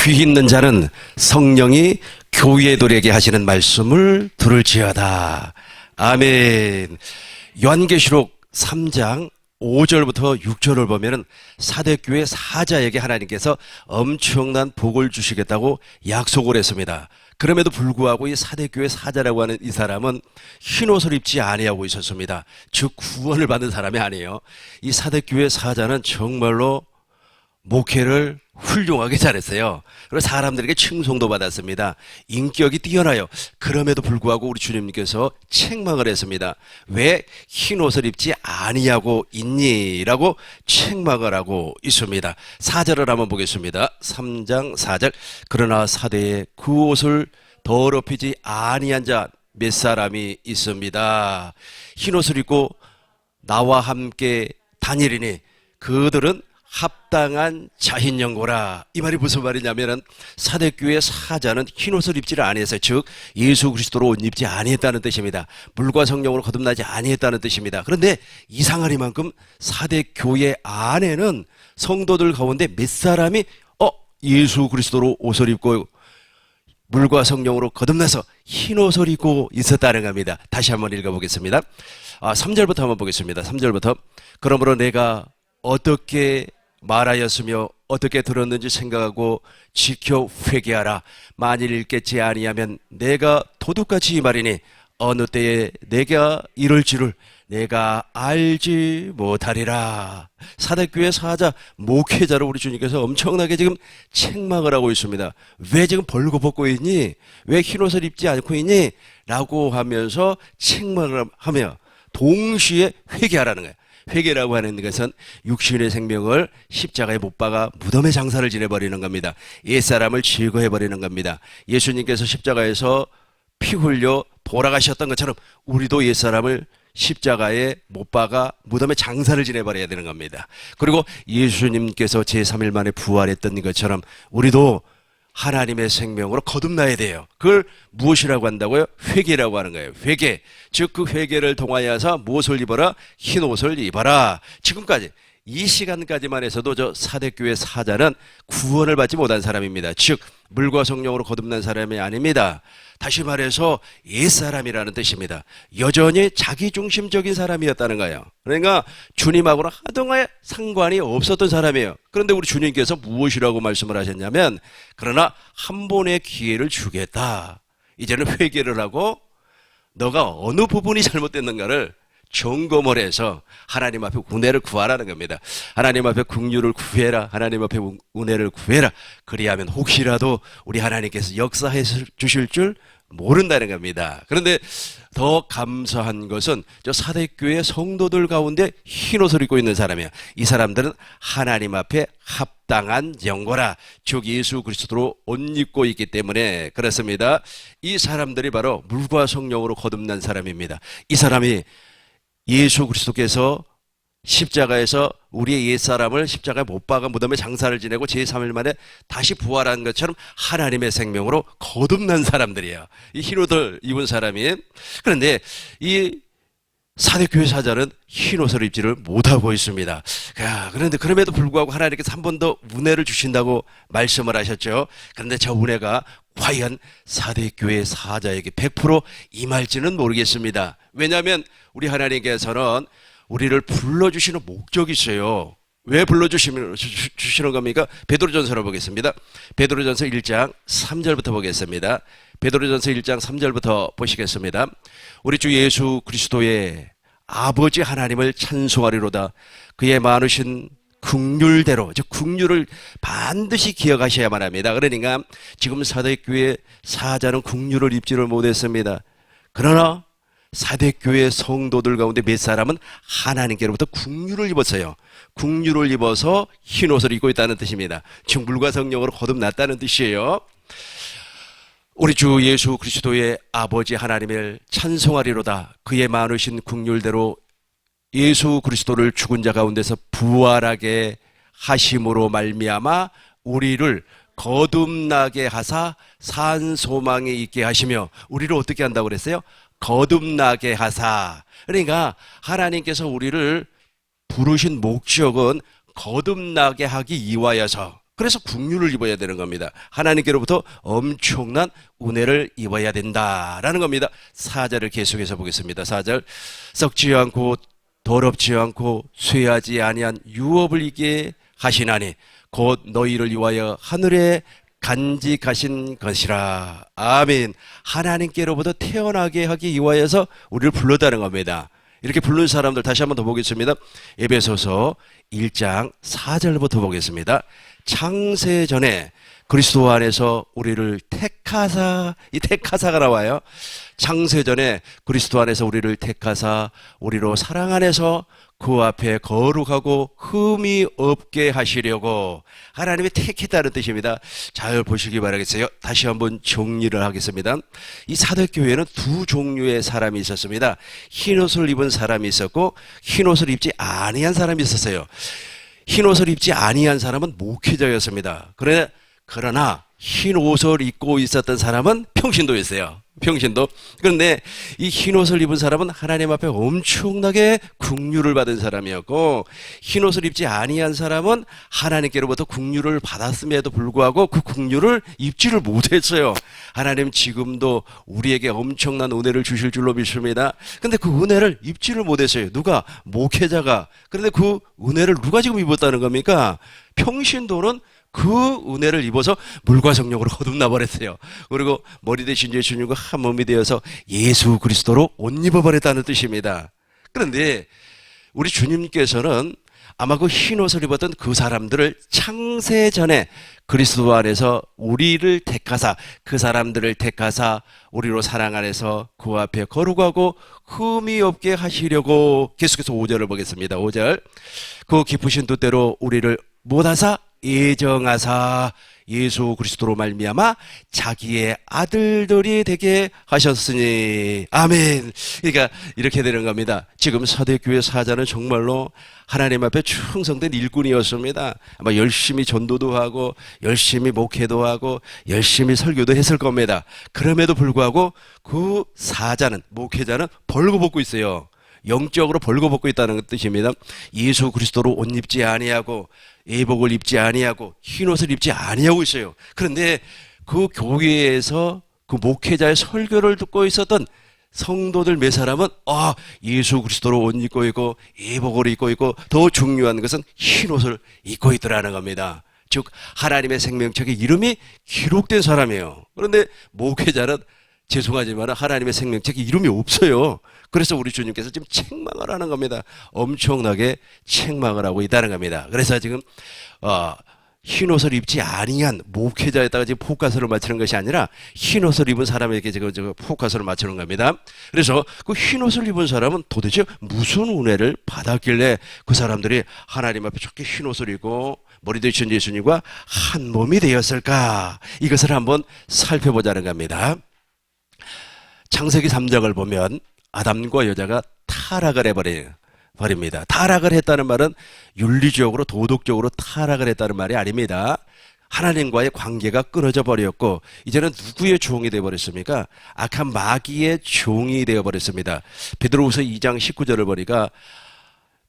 귀 있는 자는 성령이 교회들에게 하시는 말씀을 들을지어다. 아멘. 요한계시록 3장 5절부터 6절을 보면은 사대교회 사자에게 하나님께서 엄청난 복을 주시겠다고 약속을 했습니다. 그럼에도 불구하고 이 사대교회 사자라고 하는 이 사람은 흰옷을 입지 아니하고 있었습니다. 즉 구원을 받은 사람이 아니에요. 이 사대교회 사자는 정말로 목회를 훌륭하게 잘했어요. 그리고 사람들에게 칭송도 받았습니다. 인격이 뛰어나요. 그럼에도 불구하고 우리 주님께서 책망을 했습니다. 왜 흰옷을 입지 아니하고 있니? 라고 책망을 하고 있습니다. 4절을 한번 보겠습니다. 3장 4절. 그러나 사대에 그 옷을 더럽히지 아니한 자 몇 사람이 있습니다. 흰옷을 입고 나와 함께 다니리니 그들은 합당한 자흰연고라. 이 말이 무슨 말이냐면은 사대교회 사자는 흰옷을 입지를 아니했어요. 즉 예수 그리스도로 옷 입지 아니했다는 뜻입니다. 물과 성령으로 거듭나지 아니했다는 뜻입니다. 그런데 이상하리만큼 사대교회 안에는 성도들 가운데 몇 사람이 예수 그리스도로 옷을 입고 물과 성령으로 거듭나서 흰옷을 입고 있었다는 겁니다. 다시 한번 읽어보겠습니다. 3절부터 한번 보겠습니다. 3절부터. 그러므로 내가 어떻게 말하였으며 어떻게 들었는지 생각하고 지켜 회개하라. 만일 읽겠지 아니하면 내가 도둑같이 말이니 어느 때에 내가 이럴지를 내가 알지 못하리라. 사대교회 사자 목회자를 우리 주님께서 엄청나게 지금 책망을 하고 있습니다. 왜 지금 벌거벗고 있니? 왜 흰옷을 입지 않고 있니? 라고 하면서 책망을 하며 동시에 회개하라는 거예요. 회개라고 하는 것은 육신의 생명을 십자가에 못 박아 무덤의 장사를 지내버리는 겁니다. 옛사람을 제거해버리는 겁니다. 예수님께서 십자가에서 피 흘려 돌아가셨던 것처럼 우리도 옛사람을 십자가에 못 박아 무덤의 장사를 지내버려야 되는 겁니다. 그리고 예수님께서 제3일 만에 부활했던 것처럼 우리도 하나님의 생명으로 거듭나야 돼요. 그걸 무엇이라고 한다고요? 회개라고 하는 거예요. 회개. 즉 그 회개를 통하여서 무엇을 입어라? 흰 옷을 입어라. 지금까지 이 시간까지만 해서도 저 사대교회 사자는 구원을 받지 못한 사람입니다. 즉 물과 성령으로 거듭난 사람이 아닙니다. 다시 말해서 옛사람이라는 뜻입니다. 여전히 자기중심적인 사람이었다는 거예요. 그러니까 주님하고는 하등의 상관이 없었던 사람이에요. 그런데 우리 주님께서 무엇이라고 말씀을 하셨냐면 그러나 한 번의 기회를 주겠다. 이제는 회개를 하고 너가 어느 부분이 잘못됐는가를 점검을 해서 하나님 앞에 은혜를 구하라는 겁니다. 하나님 앞에 긍휼을 구해라. 하나님 앞에 은혜를 구해라. 그리하면 혹시라도 우리 하나님께서 역사해 주실 줄 모른다는 겁니다. 그런데 더 감사한 것은 저 사대교회 성도들 가운데 흰옷을 입고 있는 사람이에요. 이 사람들은 하나님 앞에 합당한 영고라. 즉 예수 그리스도로 옷 입고 있기 때문에 그렇습니다. 이 사람들이 바로 물과 성령으로 거듭난 사람입니다. 이 사람이 예수 그리스도께서 십자가에서 우리의 옛사람을 십자가에 못 박아 무덤에 장사를 지내고 제3일 만에 다시 부활한 것처럼 하나님의 생명으로 거듭난 사람들이에요. 이 흰옷을 입은 사람이. 그런데 이 사대교회 사자는 흰옷을 입지를 못하고 있습니다. 그런데 그럼에도 불구하고 하나님께서 한 번 더 은혜를 주신다고 말씀을 하셨죠. 그런데 저 은혜가 과연 사대교회 사자에게 100% 임할지는 모르겠습니다. 왜냐하면 우리 하나님께서는 우리를 불러주시는 목적이 있어요. 왜 불러주시는 겁니까? 베드로전서를 보겠습니다. 베드로전서 1장 3절부터 보겠습니다. 베드로전서 1장 3절부터 보시겠습니다. 우리 주 예수 그리스도의 아버지 하나님을 찬송하리로다. 그의 많으신 긍휼대로, 즉 긍휼을 반드시 기억하셔야만 합니다. 그러니까 지금 사대교회 사자는 긍휼을 입지를 못했습니다. 그러나 사대교회 성도들 가운데 몇 사람은 하나님께로부터 긍휼을 입었어요. 긍휼을 입어서 흰옷을 입고 있다는 뜻입니다. 즉 물과 성령으로 거듭났다는 뜻이에요. 우리 주 예수 그리스도의 아버지 하나님을 찬송하리로다. 그의 많으신 긍휼대로 예수 그리스도를 죽은 자 가운데서 부활하게 하심으로 말미암아 우리를 거듭나게 하사 산 소망에 있게 하시며 우리를 어떻게 한다고 그랬어요? 거듭나게 하사. 그러니까 하나님께서 우리를 부르신 목적은 거듭나게 하기 위하여서 그래서 긍휼을 입어야 되는 겁니다. 하나님께로부터 엄청난 은혜를 입어야 된다라는 겁니다. 4절을 계속해서 보겠습니다. 4절. 썩지 않고 더럽지 않고 쇠하지 아니한 유업을 있게 하시나니 곧 너희를 위하여 하늘에 간직하신 것이라. 아멘. 하나님께로부터 태어나게 하기 위하여서 우리를 불렀다는 겁니다. 이렇게 부른 사람들 다시 한번 더 보겠습니다. 에베소서 1장 4절부터 보겠습니다. 창세전에 그리스도 안에서 우리를 택하사, 이 택하사가 나와요. 창세전에 그리스도 안에서 우리를 택하사 우리로 사랑 안에서 그 앞에 거룩하고 흠이 없게 하시려고. 하나님이 택했다는 뜻입니다. 잘 보시기 바라겠어요. 다시 한번 정리를 하겠습니다. 이 사도교회는 두 종류의 사람이 있었습니다. 흰옷을 입은 사람이 있었고 흰옷을 입지 아니한 사람이 있었어요. 흰옷을 입지 아니한 사람은 목회자였습니다. 그러나 흰옷을 입고 있었던 사람은 평신도였어요. 평신도. 그런데 이 흰옷을 입은 사람은 하나님 앞에 엄청나게 긍휼을 받은 사람이었고, 흰옷을 입지 아니한 사람은 하나님께로부터 긍휼을 받았음에도 불구하고 그 긍휼을 입지를 못했어요. 하나님 지금도 우리에게 엄청난 은혜를 주실 줄로 믿습니다. 근데 그 은혜를 입지를 못했어요. 누가? 목회자가. 그런데 그 은혜를 누가 지금 입었다는 겁니까? 평신도는 그 은혜를 입어서 물과 성령으로 거듭나 버렸어요. 그리고 머리 대신 예수님과 한 몸이 되어서 예수 그리스도로 옷 입어버렸다는 뜻입니다. 그런데 우리 주님께서는 아마 그 흰옷을 입었던 그 사람들을 창세전에 그리스도 안에서 우리를 택하사, 그 사람들을 택하사 우리로 사랑 안에서 그 앞에 거룩하고 흠이 없게 하시려고. 계속해서 5절을 보겠습니다. 5절. 그 기쁘신 뜻대로 우리를 못하사 예정하사 예수 그리스도로 말미암아 자기의 아들들이 되게 하셨으니. 아멘. 그러니까 이렇게 되는 겁니다. 지금 사대교회 사자는 정말로 하나님 앞에 충성된 일꾼이었습니다. 아마 열심히 전도도 하고 열심히 목회도 하고 열심히 설교도 했을 겁니다. 그럼에도 불구하고 그 사자는, 목회자는 벌거벗고 있어요. 영적으로 벌거벗고 있다는 뜻입니다. 예수 그리스도로 옷 입지 아니하고 예복을 입지 아니하고 흰옷을 입지 아니하고 있어요. 그런데 그 교회에서 그 목회자의 설교를 듣고 있었던 성도들 몇 사람은 예수 그리스도로 옷 입고 있고 예복을 입고 있고 더 중요한 것은 흰옷을 입고 있더라는 겁니다. 즉 하나님의 생명책에 이름이 기록된 사람이에요. 그런데 목회자는 죄송하지만 하나님의 생명책에 이름이 없어요. 그래서 우리 주님께서 지금 책망을 하는 겁니다. 엄청나게 책망을 하고 있다는 겁니다. 그래서 지금 흰옷을 입지 아니한 목회자에다가 지금 포커스를 맞추는 것이 아니라 흰옷을 입은 사람에게 지금 포커스를 맞추는 겁니다. 그래서 그 흰옷을 입은 사람은 도대체 무슨 은혜를 받았길래 그 사람들이 하나님 앞에 저렇게 흰옷을 입고 머리 되신 예수님과 한 몸이 되었을까? 이것을 한번 살펴보자는 겁니다. 창세기 3장을 보면 아담과 여자가 타락을 해버립니다. 타락을 했다는 말은 윤리적으로 도덕적으로 타락을 했다는 말이 아닙니다. 하나님과의 관계가 끊어져 버렸고 이제는 누구의 종이 되어버렸습니까? 악한 마귀의 종이 되어버렸습니다. 베드로후서 2장 19절을 보니까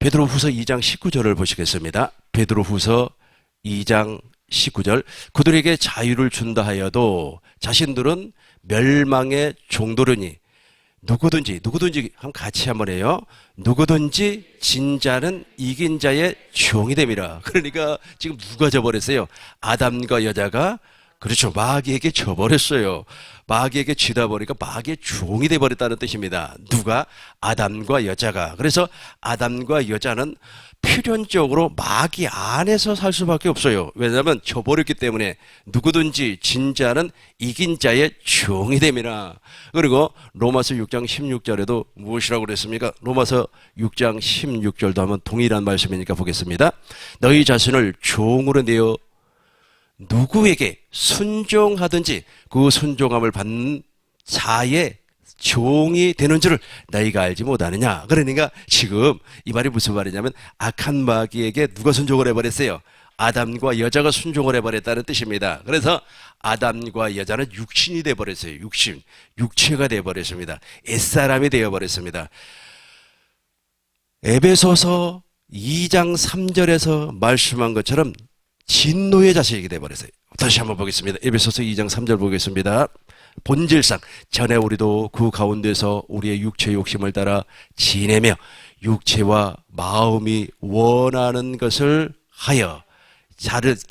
베드로후서 2장 19절을 보시겠습니다. 베드로후서 2장 19절. 그들에게 자유를 준다 하여도 자신들은 멸망의 종도르니 누구든지 한번 같이 한번 해요. 누구든지 진 자는 이긴 자의 종이 됨이라. 그러니까 지금 누가 져버렸어요? 아담과 여자가, 그렇죠, 마귀에게 져버렸어요. 마귀에게 지다 보니까 마귀의 종이 돼버렸다는 뜻입니다. 누가? 아담과 여자가. 그래서 아담과 여자는 필연적으로 마귀 안에서 살 수밖에 없어요. 왜냐하면 져버렸기 때문에. 누구든지 진 자는 이긴 자의 종이 됨이라. 그리고 로마서 6장 16절에도 무엇이라고 그랬습니까? 로마서 6장 16절도 한번 동일한 말씀이니까 보겠습니다. 너희 자신을 종으로 내어 누구에게 순종하든지 그 순종함을 받는 자의 종이 되는 줄을 너희가 알지 못하느냐. 그러니까 지금 이 말이 무슨 말이냐면 악한 마귀에게 누가 순종을 해버렸어요? 아담과 여자가 순종을 해버렸다는 뜻입니다. 그래서 아담과 여자는 육신이 돼버렸어요. 육체가 돼버렸습니다. 옛사람이 되어버렸습니다. 에베소서 2장 3절에서 말씀한 것처럼 진노의 자식이 되어버렸어요. 다시 한번 보겠습니다. 에베소서 2장 3절 보겠습니다. 본질상 전에 우리도 그 가운데서 우리의 육체 욕심을 따라 지내며 육체와 마음이 원하는 것을 하여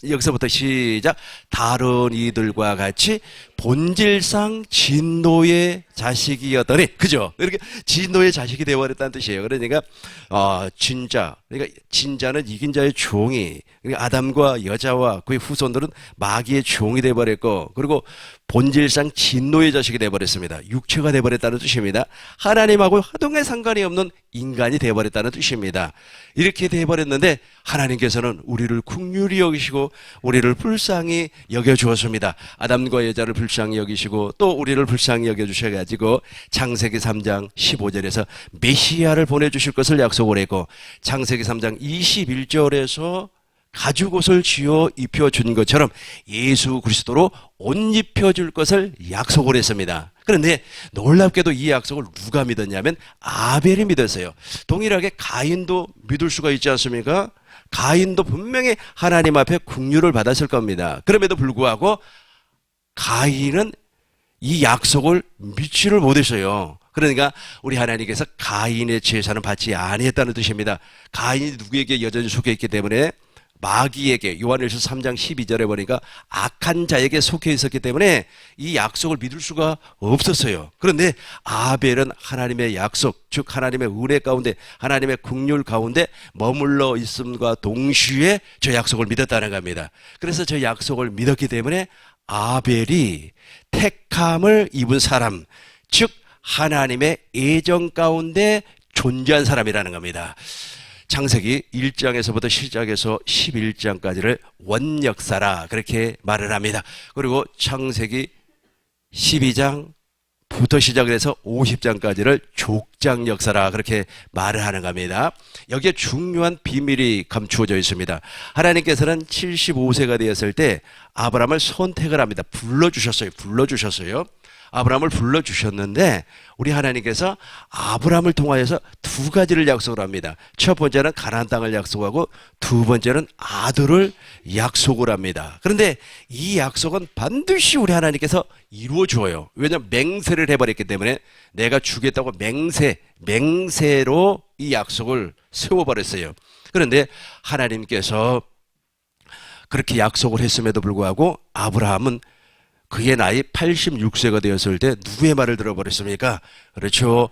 여기서부터 시작. 다른 이들과 같이 본질상 진노의 자식이었더니, 그죠? 이렇게 진노의 자식이 되어버렸다는 뜻이에요. 그러니까 그러니까 진자는 이긴 자의 종이, 그러니까 아담과 여자와 그의 후손들은 마귀의 종이 되어버렸고, 그리고 본질상 진노의 자식이 되어버렸습니다. 육체가 되어버렸다는 뜻입니다. 하나님하고 하등의 상관이 없는 인간이 되어버렸다는 뜻입니다. 이렇게 되어버렸는데 하나님께서는 우리를 긍휼히 여기시고 우리를 불쌍히 여겨주었습니다. 아담과 여자를 불쌍히 여기시고 또 우리를 불쌍히 여겨주셔가지고 창세기 3장 15절에서 메시아를 보내주실 것을 약속을 했고, 창세기 3장 21절에서 가죽옷을 쥐어 입혀준 것처럼 예수 그리스도로 옷 입혀줄 것을 약속을 했습니다. 그런데 놀랍게도 이 약속을 누가 믿었냐면 아벨이 믿었어요. 동일하게 가인도 믿을 수가 있지 않습니까? 가인도 분명히 하나님 앞에 긍휼을 받았을 겁니다. 그럼에도 불구하고 가인은 이 약속을 믿지를 못했어요. 그러니까 우리 하나님께서 가인의 제사는 받지 아니했다는 뜻입니다. 가인이 누구에게 여전히 속해 있기 때문에, 마귀에게, 요한일서 3장 12절에 보니까 악한 자에게 속해 있었기 때문에 이 약속을 믿을 수가 없었어요. 그런데 아벨은 하나님의 약속, 즉 하나님의 은혜 가운데, 하나님의 긍휼 가운데 머물러 있음과 동시에 저 약속을 믿었다는 겁니다. 그래서 저 약속을 믿었기 때문에 아벨이 택함을 입은 사람, 즉 하나님의 애정 가운데 존재한 사람이라는 겁니다. 창세기 1장에서부터 시작해서 11장까지를 원역사라 그렇게 말을 합니다. 그리고 창세기 12장부터 시작을 해서 50장까지를 족장 역사라 그렇게 말을 하는 겁니다. 여기에 중요한 비밀이 감추어져 있습니다. 하나님께서는 75세가 되었을 때 아브라함을 선택을 합니다. 불러주셨어요. 아브라함을 불러주셨는데 우리 하나님께서 아브라함을 통하여서 두 가지를 약속을 합니다. 첫 번째는 가나안 땅을 약속하고 두 번째는 아들을 약속을 합니다. 그런데 이 약속은 반드시 우리 하나님께서 이루어 주어요. 왜냐하면 맹세를 해버렸기 때문에, 내가 주겠다고 맹세로 이 약속을 세워버렸어요. 그런데 하나님께서 그렇게 약속을 했음에도 불구하고 아브라함은 그의 나이 86세가 되었을 때 누구의 말을 들어버렸습니까? 그렇죠.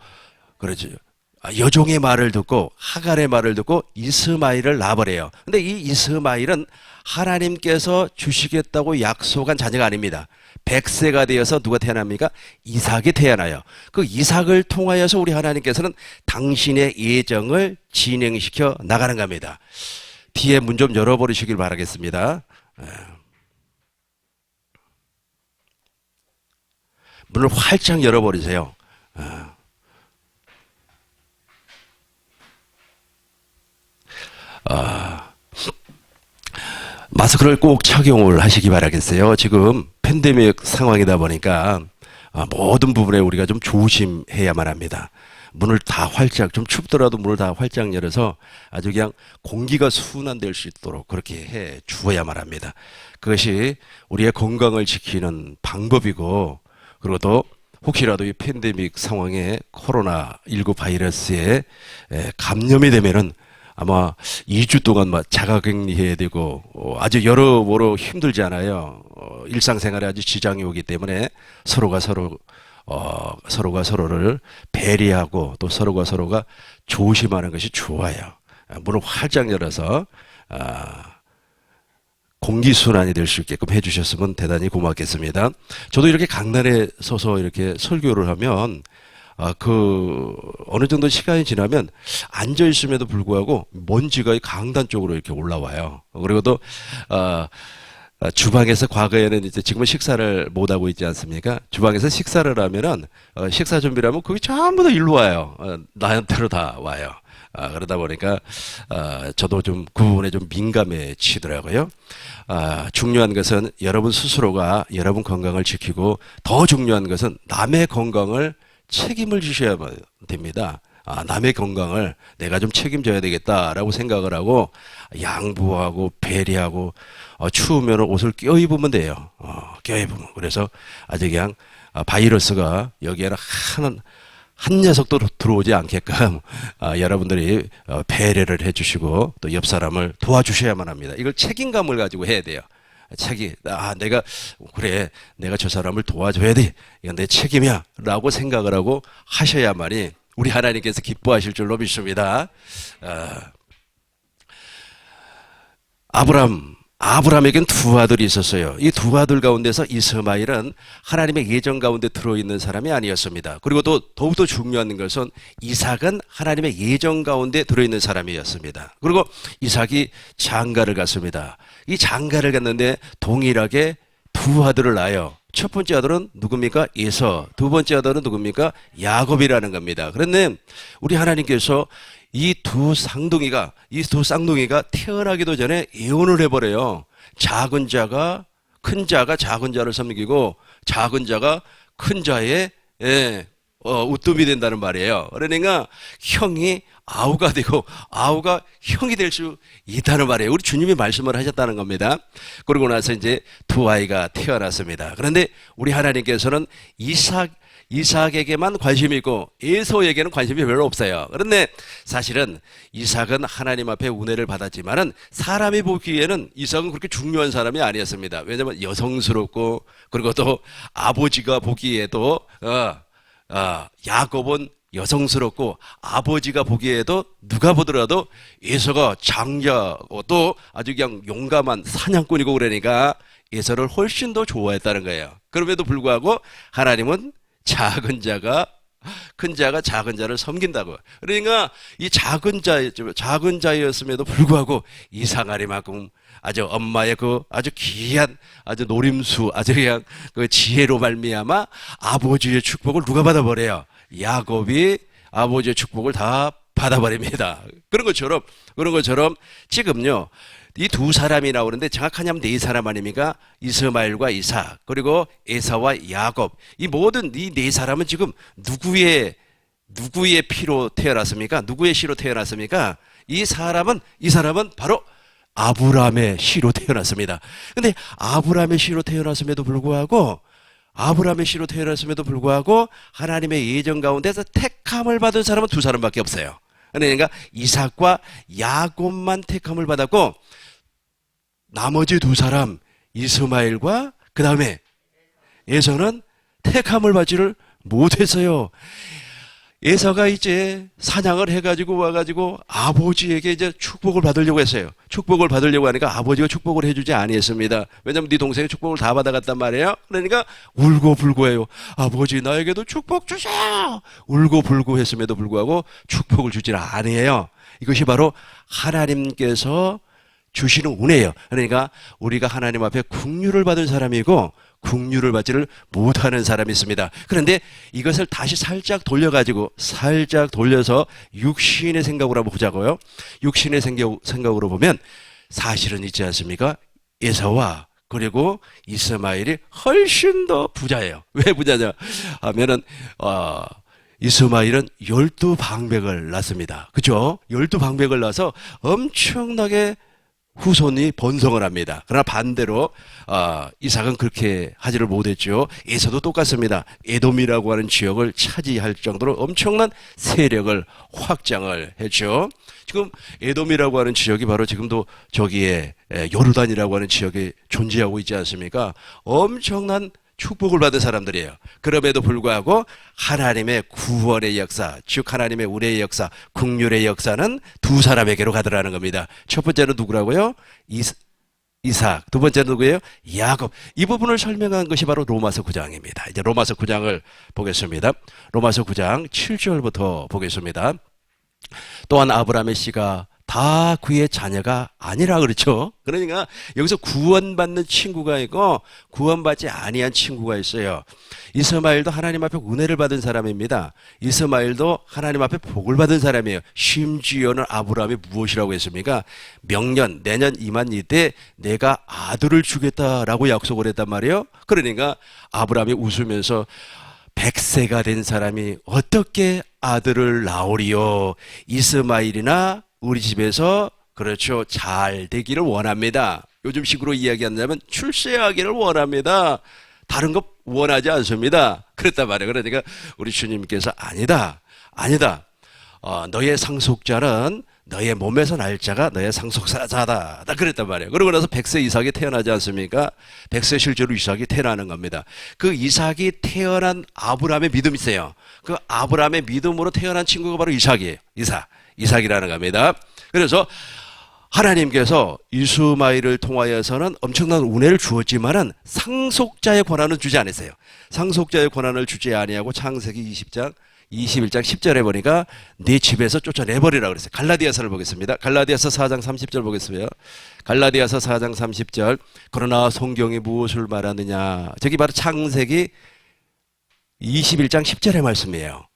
여종의 말을 듣고, 하갈의 말을 듣고 이스마엘을 낳아버려요. 근데 이 이스마엘은 하나님께서 주시겠다고 약속한 자녀가 아닙니다. 100세가 되어서 누가 태어납니까? 이삭이 태어나요. 그 이삭을 통하여서 우리 하나님께서는 당신의 예정을 진행시켜 나가는 겁니다. 뒤에 문 좀 열어버리시길 바라겠습니다. 문을 활짝 열어버리세요. 마스크를 꼭 착용을 하시기 바라겠어요. 지금 팬데믹 상황이다 보니까 모든 부분에 우리가 좀 조심해야만 합니다. 문을 다 활짝, 좀 춥더라도 문을 다 활짝 열어서 아주 그냥 공기가 순환될 수 있도록 그렇게 해 주어야만 합니다. 그것이 우리의 건강을 지키는 방법이고, 그리고 또 혹시라도 이 팬데믹 상황에 코로나19 바이러스에 감염이 되면은 아마 2주 동안 자가격리해야 되고 아주 여러모로 힘들잖아요. 일상생활에 아주 지장이 오기 때문에 서로가 서로를 배려하고 또 서로가 조심하는 것이 좋아요. 문을 활짝 열어서 공기순환이 될 수 있게끔 해주셨으면 대단히 고맙겠습니다. 저도 이렇게 강단에 서서 이렇게 설교를 하면 어느 정도 시간이 지나면 앉아 있음에도 불구하고 먼지가 강단 쪽으로 이렇게 올라와요. 그리고 또 주방에서 과거에는 이제 지금은 식사를 못 하고 있지 않습니까? 주방에서 식사를 하면은 식사 준비를 하면 그게 전부 다 일로 와요. 나한테로 다 와요. 그러다 보니까 저도 좀 그 부분에 좀 민감해지더라고요. 중요한 것은 여러분 스스로가 여러분 건강을 지키고, 더 중요한 것은 남의 건강을 책임을 지셔야 됩니다. 남의 건강을 내가 좀 책임져야 되겠다라고 생각을 하고 양보하고 배려하고 추우면 옷을 껴입으면 돼요. 껴입으면. 그래서 아주 그냥 바이러스가 여기에는 한 녀석도 들어오지 않게끔 여러분들이 배려를 해주시고 또 옆 사람을 도와주셔야만 합니다. 이걸 책임감을 가지고 해야 돼요. 내가 저 사람을 도와줘야 돼. 이건 내 책임이야. 라고 생각을 하고 하셔야만이 우리 하나님께서 기뻐하실 줄로 믿습니다. 아브라함에겐 두 아들이 있었어요. 이 두 아들 가운데서 이스마엘은 하나님의 예정 가운데 들어있는 사람이 아니었습니다. 그리고 또 더욱더 중요한 것은 이삭은 하나님의 예정 가운데 들어있는 사람이었습니다. 그리고 이삭이 장가를 갔습니다. 이 장가를 갔는데 동일하게 두 아들을 낳아요. 첫 번째 아들은 누굽니까? 에서. 두 번째 아들은 누굽니까? 야곱이라는 겁니다. 그런데 우리 하나님께서 이 두 쌍둥이가 태어나기도 전에 예언을 해버려요. 작은 자가 큰 자가 작은 자를 섬기고 작은 자가 큰 자의 우뜸이 된다는 말이에요. 그러니까 형이 아우가 되고 아우가 형이 될 수 있다는 말이에요. 우리 주님이 말씀을 하셨다는 겁니다. 그러고 나서 이제 두 아이가 태어났습니다. 그런데 우리 하나님께서는 이삭에게만 관심이 있고 에서에게는 관심이 별로 없어요. 그런데 사실은 이삭은 하나님 앞에 은혜를 받았지만은 사람이 보기에는 이삭은 그렇게 중요한 사람이 아니었습니다. 왜냐하면 여성스럽고 그리고 또 아버지가 보기에도 야곱은 여성스럽고 아버지가 보기에도 누가 보더라도 에서가 장자고 또 아주 그냥 용감한 사냥꾼이고 그러니까 에서를 훨씬 더 좋아했다는 거예요. 그럼에도 불구하고 하나님은 작은 자가 큰 자가 작은 자를 섬긴다고. 그러니까 이 작은 자였음에도 불구하고 이상하리만큼 아주 엄마의 아주 귀한 아주 노림수 아주 그냥 그 지혜로 말미암아 아버지의 축복을 누가 받아버려요? 야곱이 아버지의 축복을 다 받아버립니다. 그런 것처럼 지금요 이 두 사람이 나오는데 정확하냐면 네 사람 아닙니까? 이스마엘과 이삭 그리고 에사와 야곱 이 모든 이 네 사람은 지금 누구의 피로 태어났습니까? 누구의 씨로 태어났습니까? 이 사람은 바로 아브라함의 씨로 태어났습니다. 근데 아브라함의 씨로 태어났음에도 불구하고 하나님의 예정 가운데서 택함을 받은 사람은 두 사람밖에 없어요. 그러니까 이삭과 야곱만 택함을 받았고 나머지 두 사람 이스마엘과 그 다음에 에서는 택함을 받지를 못했어요. 에서가 이제 사냥을 해가지고 와가지고 아버지에게 이제 축복을 받으려고 했어요. 축복을 받으려고 하니까 아버지가 축복을 해주지 아니했습니다. 왜냐면 네 동생이 축복을 다 받아갔단 말이에요. 그러니까 울고불고 해요. 아버지 나에게도 축복 주세요. 울고불고 했음에도 불구하고 축복을 주지는 아니에요. 이것이 바로 하나님께서 주시는 은혜예요. 그러니까 우리가 하나님 앞에 긍휼을 받은 사람이고 긍휼을 받지를 못하는 사람이 있습니다. 그런데 이것을 다시 살짝 돌려서 육신의 생각으로 한번 보자고요. 육신의 생각으로 보면 사실은 있지 않습니까? 에사와 그리고 이스마엘이 훨씬 더 부자예요. 왜 부자냐 하면은 이스마엘은 12방백을 낳습니다. 그죠? 12방백을 낳아서 엄청나게 후손이 번성을 합니다. 그러나 반대로 이삭은 그렇게 하지를 못했죠. 에서도 똑같습니다. 에돔이라고 하는 지역을 차지할 정도로 엄청난 세력을 확장을 했죠. 지금 에돔이라고 하는 지역이 바로 지금도 저기에 요르단이라고 하는 지역에 존재하고 있지 않습니까? 엄청난 축복을 받은 사람들이에요. 그럼에도 불구하고 하나님의 구원의 역사, 즉 하나님의 은혜의 역사, 긍휼의 역사는 두 사람에게로 가더라는 겁니다. 첫 번째는 누구라고요? 이삭. 두 번째는 누구예요? 야곱. 이 부분을 설명한 것이 바로 로마서 9장입니다. 이제 로마서 9장을 보겠습니다. 로마서 9장 7절부터 보겠습니다. 또한 아브라함의 씨가 다 그의 자녀가 아니라 그렇죠. 그러니까 여기서 구원받는 친구가 있고 구원받지 아니한 친구가 있어요. 이스마엘도 하나님 앞에 은혜를 받은 사람입니다. 이스마엘도 하나님 앞에 복을 받은 사람이에요. 심지어는 아브라함이 무엇이라고 했습니까? 명년 내년 이만 이때 내가 아들을 주겠다라고 약속을 했단 말이에요. 그러니까 아브라함이 웃으면서 100세가 된 사람이 어떻게 아들을 낳으리요. 이스마일이나 우리 집에서 그렇죠. 잘 되기를 원합니다. 요즘식으로 이야기한다면 출세하기를 원합니다. 다른 거 원하지 않습니다. 그랬단 말이에요. 그러니까 우리 주님께서 아니다. 아니다. 너의 상속자는 너의 몸에서 날 자가 너의 상속자다. 다 그랬단 말이에요. 그러고 나서 100세 이삭이 태어나지 않습니까? 100세 실제로 이삭이 태어나는 겁니다. 그 이삭이 태어난 아브라함의 믿음이 있어요. 그 아브라함의 믿음으로 태어난 친구가 바로 이삭이에요. 이삭이라는 겁니다. 그래서 하나님께서 이스마엘을 통하여서는 엄청난 은혜를 주었지만은 상속자의 권한은 주지 않았어요. 상속자의 권한을 주지 아니하고 창세기 20장 21장 10절에 보니까 네 집에서 쫓아내버리라고 그랬어요. 갈라디아서를 보겠습니다. 갈라디아서 4장 30절 보겠습니다. 갈라디아서 4장 30절. 그러나 성경이 무엇을 말하느냐. 저기 바로 창세기 21장 10절의 말씀이에요.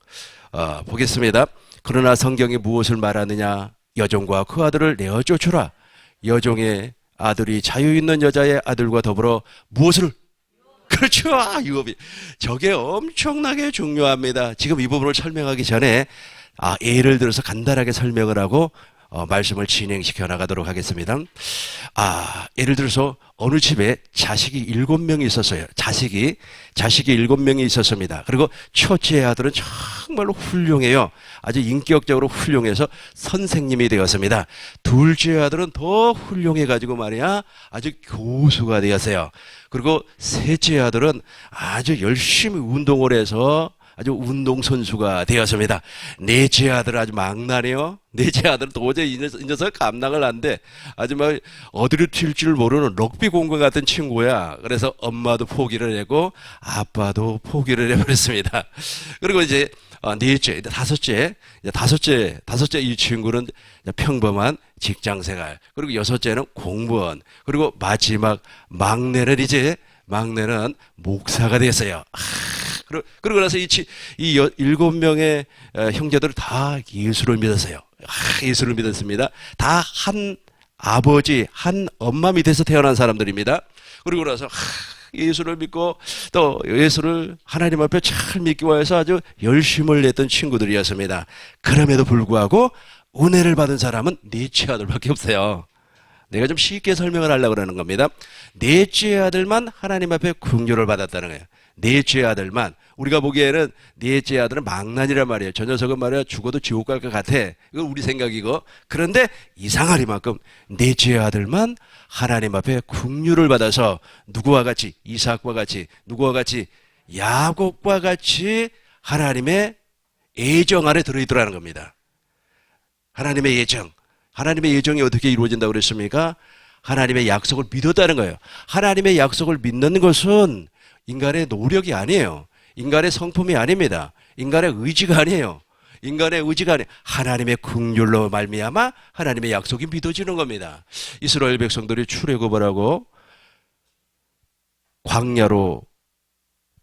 보겠습니다. 그러나 성경이 무엇을 말하느냐. 여종과 그 아들을 내어 쫓으라. 여종의 아들이 자유 있는 여자의 아들과 더불어 무엇을 그렇죠. 유업이. 저게 엄청나게 중요합니다. 지금 이 부분을 설명하기 전에 예를 들어서 간단하게 설명을 하고 말씀을 진행시켜 나가도록 하겠습니다. 예를 들어서 어느 집에 자식이 7명이 있었어요. 자식이 7명이 있었습니다. 그리고 첫째 아들은 정말로 훌륭해요. 아주 인격적으로 훌륭해서 선생님이 되었습니다. 둘째 아들은 더 훌륭해가지고 말이야 아주 교수가 되었어요. 그리고 셋째 아들은 아주 열심히 운동을 해서 아주 운동선수가 되었습니다. 넷째 아들 아주 망나네요. 넷째 아들은 도저히 이 녀석 감당을 안 돼. 아주 막 어디로 튈 줄 모르는 럭비 공과 같은 친구야. 그래서 엄마도 포기를 하고 아빠도 포기를 해버렸습니다. 그리고 이제 넷째, 다섯째 이 친구는 평범한 직장생활. 그리고 여섯째는 공무원. 그리고 마지막 막내는 목사가 됐어요. 그러고 나서 이 7명의 형제들을 다 예수를 믿었어요. 예수를 믿었습니다. 다 한 아버지, 한 엄마 밑에서 태어난 사람들입니다. 그리고 나서 예수를 믿고 또 예수를 하나님 앞에 잘 믿기 위해서 아주 열심을 냈던 친구들이었습니다. 그럼에도 불구하고 은혜를 받은 사람은 넷째 아들밖에 없어요. 내가 좀 쉽게 설명을 하려고 그러는 겁니다. 넷째 아들만 하나님 앞에 긍휼을 받았다는 거예요. 넷째 아들만. 우리가 보기에는 넷째 아들은 망나니란 말이에요. 저 녀석은 말이야 죽어도 지옥 갈 것 같아. 이건 우리 생각이고. 그런데 이상하리만큼 넷째 아들만 하나님 앞에 긍휼을 받아서 누구와 같이 이삭과 같이 누구와 같이 야곱과 같이 하나님의 애정 안에 들어있더라는 겁니다. 하나님의 예정. 하나님의 예정이 어떻게 이루어진다고 그랬습니까? 하나님의 약속을 믿었다는 거예요. 하나님의 약속을 믿는 것은 인간의 노력이 아니에요. 인간의 성품이 아닙니다. 인간의 의지가 아니에요. 인간의 의지가 아니에요. 하나님의 긍휼로 말미암아 하나님의 약속이 믿어지는 겁니다. 이스라엘 백성들이 출애굽을 하고 광야로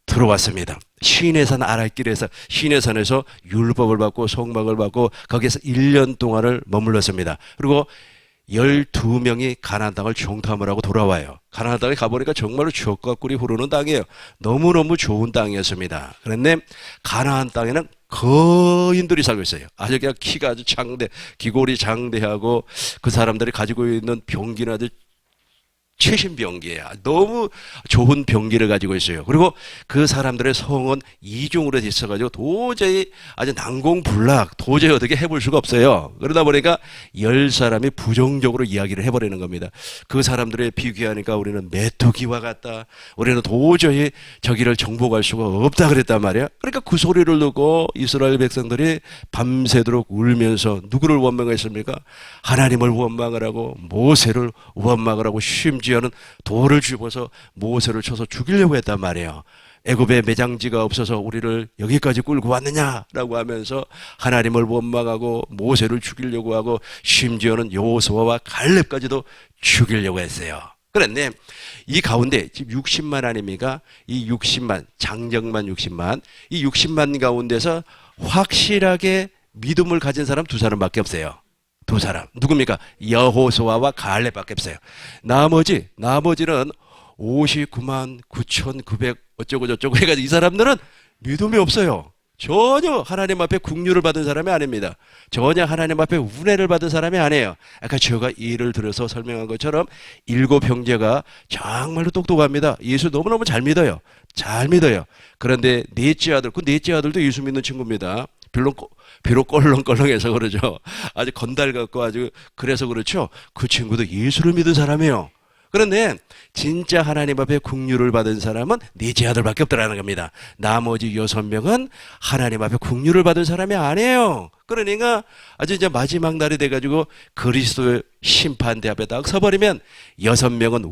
들어왔습니다. 시내산 아랄길에서 시내산에서 율법을 받고 성막을 받고 거기에서 1년 동안을 머물렀습니다. 그리고 12명이 가나안 땅을 정탐을 하고 돌아와요. 가나안 땅에 가보니까 정말로 젖과 꿀이 흐르는 땅이에요. 너무너무 좋은 땅이었습니다. 그런데 가나안 땅에는 거인들이 살고 있어요. 아주 그냥 키가 아주 기골이 장대하고 그 사람들이 가지고 있는 병기는 아주 최신 병기예요. 너무 좋은 병기를 가지고 있어요. 그리고 그 사람들의 성은 이중으로 돼 있어가지고 도저히 아주 난공불락 도저히 어떻게 해볼 수가 없어요. 그러다 보니까 10사람이 부정적으로 이야기를 해버리는 겁니다. 그 사람들에 비교하니까 우리는 메뚜기와 같다. 우리는 도저히 저기를 정복할 수가 없다 그랬단 말이에요. 그러니까 그 소리를 듣고 이스라엘 백성들이 밤새도록 울면서 누구를 원망했습니까? 하나님을 원망을 하고 모세를 원망을 하고 심지어는 돌을 집어서 모세를 쳐서 죽이려고 했단 말이에요. 애굽에 매장지가 없어서 우리를 여기까지 끌고 왔느냐라고 하면서 하나님을 원망하고 모세를 죽이려고 하고 심지어는 여호수아와 갈렙까지도 죽이려고 했어요. 그런데 이 가운데 지금 60만 아닙니까? 이 60만 장정만 60만 이 60만 가운데서 확실하게 믿음을 가진 사람 2사람밖에 없어요. 2사람 누굽니까? 여호수아와 갈렙밖에 없어요. 나머지는 59만 9,900 어쩌고 저쩌고 해가지고 이 사람들은 믿음이 없어요. 전혀 하나님 앞에 국류를 받은 사람이 아닙니다. 전혀 하나님 앞에 운혜를 받은 사람이 아니에요. 아까 제가 예를 들어서 설명한 것처럼 일곱 형제가 정말로 똑똑합니다. 예수 너무너무 잘 믿어요. 잘 믿어요. 그런데 넷째 아들, 그 넷째 아들도 예수 믿는 친구입니다. 비록 껄렁껄렁해서 그러죠. 아주 건달 같고 아주 그래서 그렇죠. 그 친구도 예수를 믿은 사람이에요. 그런데 진짜 하나님 앞에 국류를 받은 사람은 넷째 아들밖에 없더라는 겁니다. 나머지 6명은 하나님 앞에 국류를 받은 사람이 아니에요. 그러니까 아주 이제 마지막 날이 돼가지고 그리스도의 심판대 앞에 딱 서버리면 6명은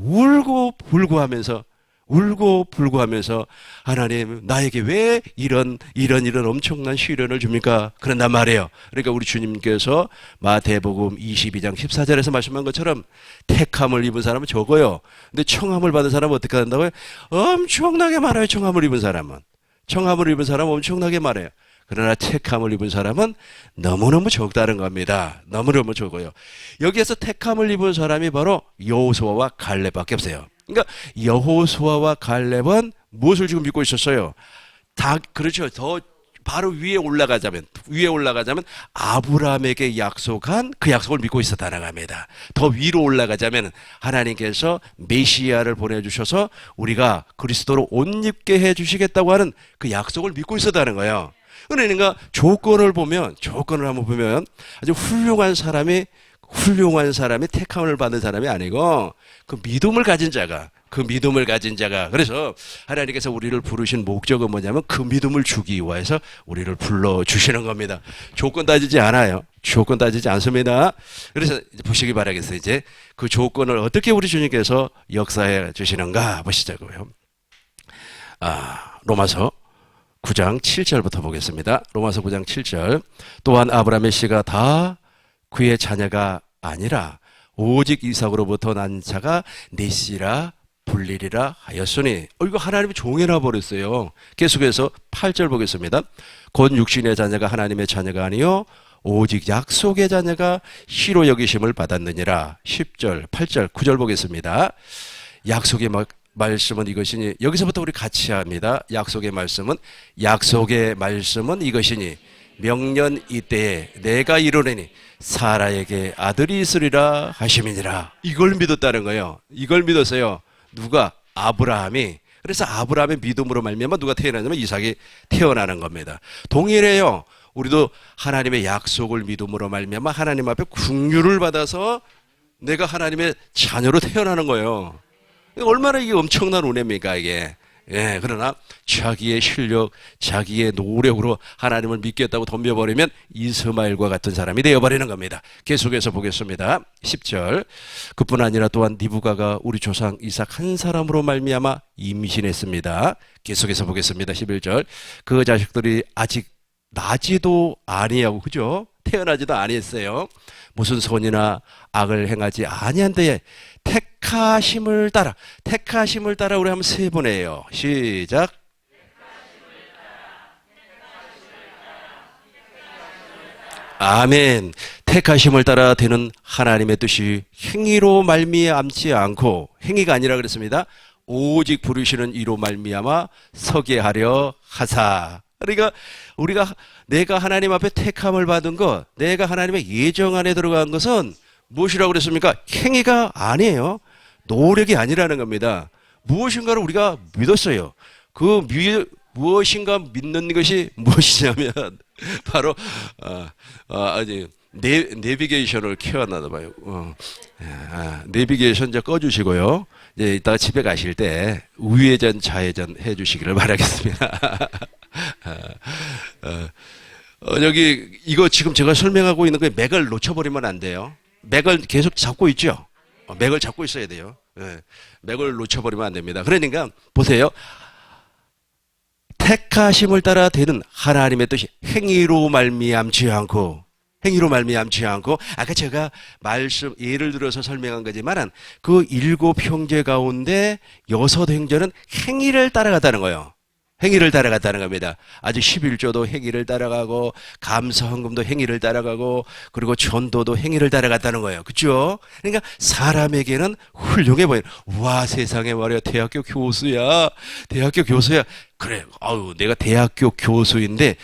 울고 불고 하면서 하나님 나에게 왜 이런 엄청난 시련을 줍니까? 그런단 말이에요. 그러니까 우리 주님께서 마태복음 22장 14절에서 말씀한 것처럼 택함을 입은 사람은 적어요. 근데 청함을 받은 사람은 어떻게 한다고요? 엄청나게 많아요. 청함을 입은 사람은 엄청나게 많아요. 그러나 택함을 입은 사람은 너무너무 적다는 겁니다. 너무너무 적어요. 여기에서 택함을 입은 사람이 바로 여호수아와 갈렙밖에 없어요. 그러니까 여호수아와 갈렙은 무엇을 지금 믿고 있었어요? 그렇죠. 더 바로 위에 올라가자면 아브라함에게 약속한 그 약속을 믿고 있었다는 겁니다. 더 위로 올라가자면 하나님께서 메시아를 보내주셔서 우리가 그리스도로 옷 입게 해주시겠다고 하는 그 약속을 믿고 있었다는 거예요. 그러니까 조건을 한번 보면 아주 훌륭한 사람이 택함을 받는 사람이 아니고 그 믿음을 가진 자가 그래서 하나님께서 우리를 부르신 목적은 뭐냐면 그 믿음을 주기 위해서 우리를 불러주시는 겁니다. 조건 따지지 않아요. 조건 따지지 않습니다. 그래서 보시기 바라겠어요. 이제 그 조건을 어떻게 우리 주님께서 역사해 주시는가 보시자고요. 로마서 9장 7절부터 보겠습니다. 로마서 9장 7절. 또한 아브라함의 씨가 다 그의 자녀가 아니라 오직 이삭으로부터 난 자가 내 씨라 불리리라 하였으니 이거 하나님이 종해놔 버렸어요. 계속해서 8절 보겠습니다. 곧 육신의 자녀가 하나님의 자녀가 아니요 오직 약속의 자녀가 씨로 여기심을 받았느니라. 10절 8절 9절 보겠습니다. 약속의 말씀은 이것이니 여기서부터 우리 같이 합니다. 약속의 말씀은 이것이니 명년 이때에 내가 이르노니 사라에게 아들이 있으리라 하심이니라. 이걸 믿었다는 거예요. 이걸 믿었어요. 누가? 아브라함이. 그래서 아브라함의 믿음으로 말미암아 누가 태어나냐면 이삭이 태어나는 겁니다. 동일해요. 우리도 하나님의 약속을 믿음으로 말미암아 하나님 앞에 긍휼을 받아서 내가 하나님의 자녀로 태어나는 거예요. 얼마나 이게 엄청난 은혜입니까 이게. 예, 그러나 자기의 실력, 자기의 노력으로 하나님을 믿겠다고 덤벼버리면 이스마엘과 같은 사람이 되어버리는 겁니다. 계속해서 보겠습니다. 10절. 그뿐 아니라 또한 니브가가 우리 조상 이삭 한 사람으로 말미암아 임신했습니다. 계속해서 보겠습니다. 11절. 그 자식들이 아직 나지도 아니하고 그죠? 태어나지도 아니했어요. 무슨 선이나 악을 행하지 아니한데 택하심을 따라 우리 한번 세 번 해요. 시작. 아멘. 택하심을 따라 되는 하나님의 뜻이 행위로 말미암지 않고 행위가 아니라 그랬습니다. 오직 부르시는 이로 말미암아 서게 하려 하사. 그러니까 내가 하나님 앞에 택함을 받은 것, 내가 하나님의 예정 안에 들어간 것은 무엇이라고 그랬습니까? 행위가 아니에요. 노력이 아니라는 겁니다. 무엇인가를 우리가 믿었어요. 무엇인가 믿는 것이 무엇이냐면 바로 내비게이션을 켜놨나 봐요. 내비게이션 이제 꺼주시고요. 이제 이따가 집에 가실 때 우회전 좌회전 해주시기를 바라겠습니다. 여기 이거 지금 제가 설명하고 있는 그 맥을 놓쳐버리면 안 돼요. 맥을 계속 잡고 있죠. 맥을 잡고 있어야 돼요. 맥을 놓쳐버리면 안 됩니다. 그러니까 보세요. 택하심을 따라 되는 하나님의 뜻이 행위로 말미암지 않고 아까 제가 예를 들어서 설명한 거지만 그 7 형제 가운데 6 형제는 행위를 따라갔다는 거예요. 행위를 따라갔다는 겁니다. 아주 11조도 행위를 따라가고 감사헌금도 행위를 따라가고 그리고 전도도 행위를 따라갔다는 거예요. 그렇죠? 그러니까 사람에게는 훌륭해 보여요. 와, 세상에 말이야, 대학교 교수야. 대학교 교수야. 그래, 아유, 내가 대학교 교수인데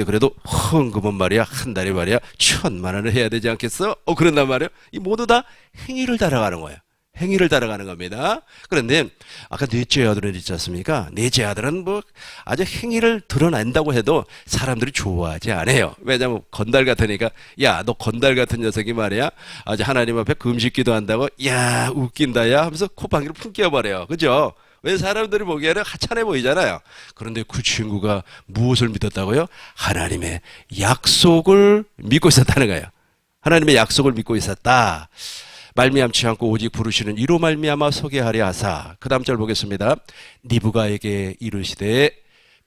그래도 헌금은 말이야, 한 달에 말이야, 1,000만 원을 해야 되지 않겠어? 그런단 말이에요. 이 모두 다 행위를 따라가는 거예요. 행위를 따라가는 겁니다. 그런데 아까 넷째 아들은 있지 않습니까? 넷째 아들은 뭐 아주 행위를 드러낸다고 해도 사람들이 좋아하지 않아요. 왜냐면 건달 같으니까, 야, 너 건달 같은 녀석이 말이야, 아주 하나님 앞에 금식기도 한다고, 야, 웃긴다 야 하면서 콧방귀를 푹 껴버려요. 그죠? 왜? 사람들이 보기에는 하찮아 보이잖아요. 그런데 그 친구가 무엇을 믿었다고요? 하나님의 약속을 믿고 있었다는 거예요. 하나님의 약속을 믿고 있었다. 말미암지 않고 오직 부르시는 이로 말미암아 소개하려 하사. 그 다음 절 보겠습니다. 니브가에게 이르시되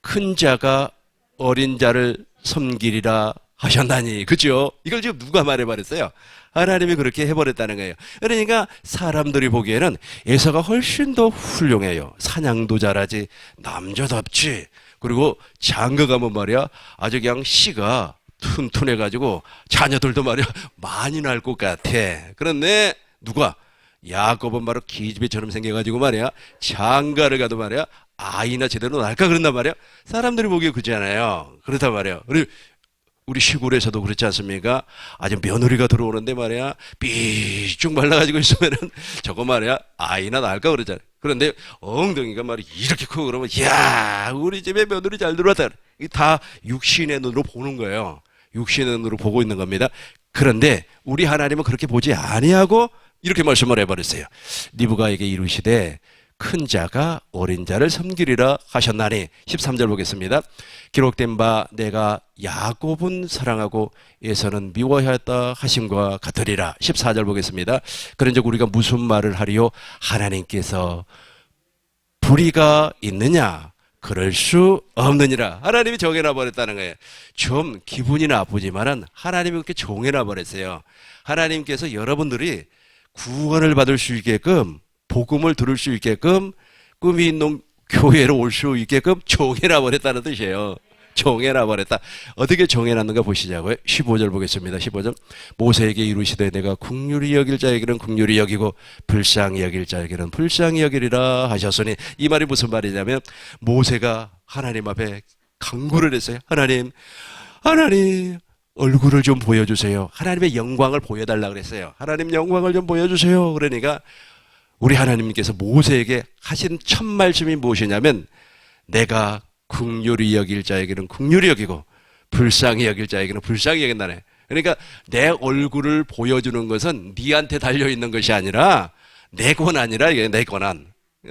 큰 자가 어린 자를 섬기리라 하셨나니. 그죠? 이걸 지금 누가 말해버렸어요? 하나님이 그렇게 해버렸다는 거예요. 그러니까 사람들이 보기에는 에서가 훨씬 더 훌륭해요. 사냥도 잘하지, 남자답지, 그리고 장가 가면 말이야, 아주 그냥 씨가 튼튼해가지고 자녀들도 말이야 많이 날 것 같아. 그런데 누가? 야곱은 바로 기집애처럼 생겨가지고 말이야, 장가를 가도 말이야 아이나 제대로 날까 그런단 말이야. 사람들이 보기에 그렇잖아요. 그렇단 말이에요. 우리 시골에서도 그렇지 않습니까? 아주 며느리가 들어오는데 말이야 삐쭉 말라가지고 있으면은 저거 말이야 아이나 날까 그러잖아요. 그런데 엉덩이가 말이야 이렇게 크고 그러면, 야, 우리 집에 며느리 잘 들어왔다. 이 다 육신의 눈으로 보는 거예요. 육신의 눈으로 보고 있는 겁니다. 그런데 우리 하나님은 그렇게 보지 아니하고 이렇게 말씀을 해버렸어요. 니브가에게 이르시되 큰 자가 어린 자를 섬기리라 하셨나니. 13절 보겠습니다. 기록된 바 내가 야곱은 사랑하고 에서는 미워하였다 하심과 같으리라. 14절 보겠습니다. 그런즉 우리가 무슨 말을 하리요? 하나님께서 불의가 있느냐? 그럴 수 없느니라. 하나님이 정해놔 버렸다는 거예요. 좀 기분이 나쁘지만은 하나님이 그렇게 정해놔 버렸어요. 하나님께서 여러분들이 구원을 받을 수 있게끔, 복음을 들을 수 있게끔, 꿈이 있는 교회로 올 수 있게끔 정해놔 버렸다는 뜻이에요. 정해놔 버렸다. 어떻게 정해놨는가 보시자고요. 15절 보겠습니다. 15절. 모세에게 이르시되 내가 긍휼히 여길 자에게는 긍휼히 여기고 불쌍히 여길 자에게는 불쌍히 여기리라 하셨으니. 이 말이 무슨 말이냐면 모세가 하나님 앞에 간구를 했어요. 하나님 얼굴을 좀 보여주세요. 하나님의 영광을 보여달라 그랬어요. 하나님 영광을 좀 보여주세요. 그러니까 우리 하나님께서 모세에게 하신 첫 말씀이 무엇이냐면 내가 긍휼히 여길 자에게는 긍휼히 여기고 불쌍히 여길 자에게는 불쌍히 여긴다네. 그러니까 내 얼굴을 보여주는 것은 네한테 달려있는 것이 아니라 내 권한이라. 이게 내 권한.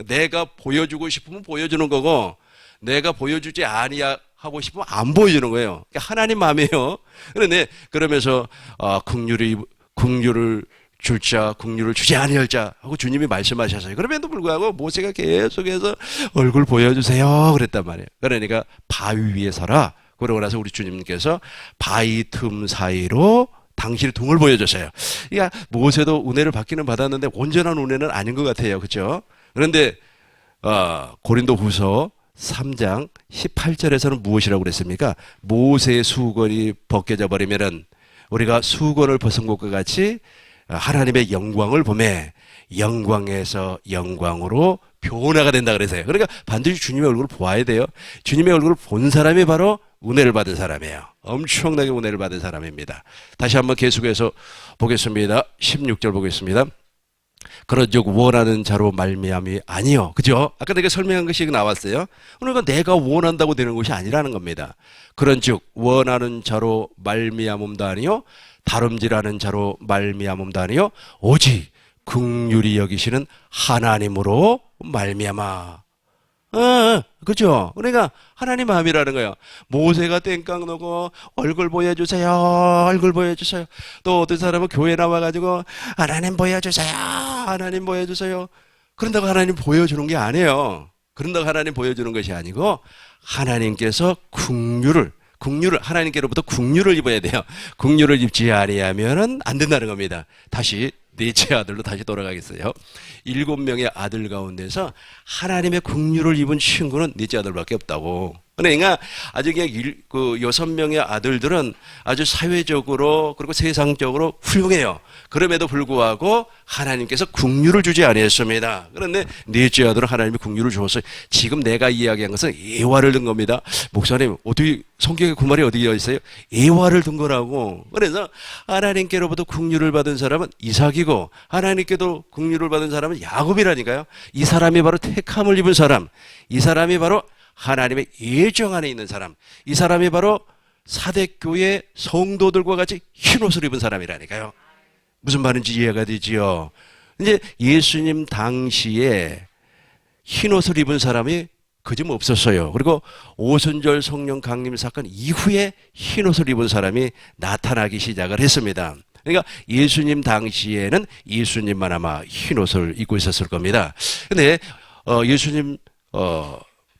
내가 보여주고 싶으면 보여주는 거고 내가 보여주지 아니하고 싶으면 안 보여주는 거예요. 그러니까 하나님 마음이에요. 그런데 그러면서 긍휼을 줄 자, 긍휼을 주지 아니할 자 하고 주님이 말씀하셨어요. 그럼에도 불구하고 모세가 계속해서 얼굴 보여주세요 그랬단 말이에요. 그러니까 바위 위에 서라. 그러고 나서 우리 주님께서 바위 틈 사이로 당신의 등을 보여줬어요. 그러니까 모세도 은혜를 받기는 받았는데 온전한 은혜는 아닌 것 같아요. 그렇죠? 그런데 고린도후서 3장 18절에서는 무엇이라고 그랬습니까? 모세의 수건이 벗겨져 버리면은 우리가 수건을 벗은 것과 같이 하나님의 영광을 보매 영광에서 영광으로 변화가 된다 그래서요. 그러니까 반드시 주님의 얼굴을 보아야 돼요. 주님의 얼굴을 본 사람이 바로 은혜를 받은 사람이에요. 엄청나게 은혜를 받은 사람입니다. 다시 한번 계속해서 보겠습니다. 16절 보겠습니다. 그런즉 원하는 자로 말미암이 아니요. 그죠? 아까 내가 설명한 것이 나왔어요. 그러니까 내가 원한다고 되는 것이 아니라는 겁니다. 그런즉 원하는 자로 말미암음도 아니요, 다름질하는 자로 말미암음도 아니요, 오직 긍휼히 여기시는 하나님으로 말미암아. 그죠? 그러니까 하나님 마음이라는 거예요. 모세가 땡깡 놓고 얼굴 보여주세요, 얼굴 보여주세요. 또 어떤 사람은 교회 나와가지고 하나님 보여주세요, 하나님 보여주세요. 그런다고 하나님 보여주는 게 아니에요. 그런다고 하나님 보여주는 것이 아니고 하나님께서 긍휼을 하나님께로부터 긍휼을 입어야 돼요. 긍휼을 입지 아니하면은 안 된다는 겁니다. 다시 넷째 아들로 다시 돌아가겠어요. 7명의 아들 가운데서 하나님의 긍휼을 입은 친구는 넷째 아들밖에 없다고. 그러니까 아주 그냥 6명의 아들들은 아주 사회적으로 그리고 세상적으로 훌륭해요. 그럼에도 불구하고 하나님께서 긍휼을 주지 아니했습니다. 그런데 넷째 아들은 하나님이 긍휼을 주었어요. 지금 내가 이야기한 것은 예화를 든 겁니다. 목사님, 어떻게 성경에 그 말이 어디에 있어요? 예화를 든 거라고. 그래서 하나님께로부터 긍휼을 받은 사람은 이삭이고 하나님께도 긍휼을 받은 사람은 야곱이라니까요. 이 사람이 바로 택함을 입은 사람, 이 사람이 바로 하나님의 예정 안에 있는 사람, 이 사람이 바로 사대교회 성도들과 같이 흰옷을 입은 사람이라니까요. 무슨 말인지 이해가 되지요. 이제 예수님 당시에 흰옷을 입은 사람이 그좀 없었어요. 그리고 오순절 성령 강림 사건 이후에 흰옷을 입은 사람이 나타나기 시작을 했습니다. 그러니까 예수님 당시에는 예수님만 아마 흰옷을 입고 있었을 겁니다. 근데 예수님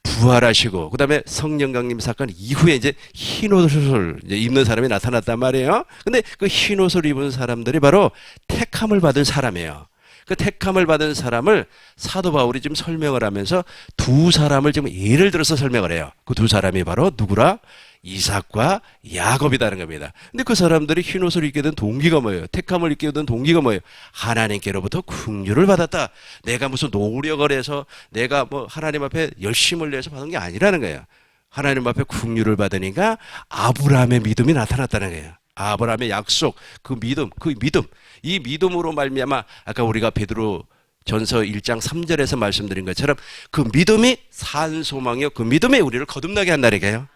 부활하시고 그다음에 성령 강림 사건 이후에 이제 흰옷을 이제 입는 사람이 나타났단 말이에요. 근데 그 흰옷을 입은 사람들이 바로 택함을 받은 사람이에요. 그 택함을 받은 사람을 사도 바울이 지금 설명을 하면서 두 사람을 지금 예를 들어서 설명을 해요. 그 두 사람이 바로 누구라? 이삭과 야곱이라는 겁니다. 근데 그 사람들이 흰옷을 입게 된 동기가 뭐예요? 택함을 입게 된 동기가 뭐예요? 하나님께로부터 긍휼을 받았다. 내가 무슨 노력을 해서 내가 뭐 하나님 앞에 열심을 내서 받은 게 아니라는 거예요. 하나님 앞에 긍휼을 받으니까 아브라함의 믿음이 나타났다는 거예요. 아브라함의 약속, 그 믿음, 이 믿음으로 말미암아 아까 우리가 베드로 전서 1장 3절에서 말씀드린 것처럼 그 믿음이 산 소망이요, 그 믿음이 우리를 거듭나게 한다니까요.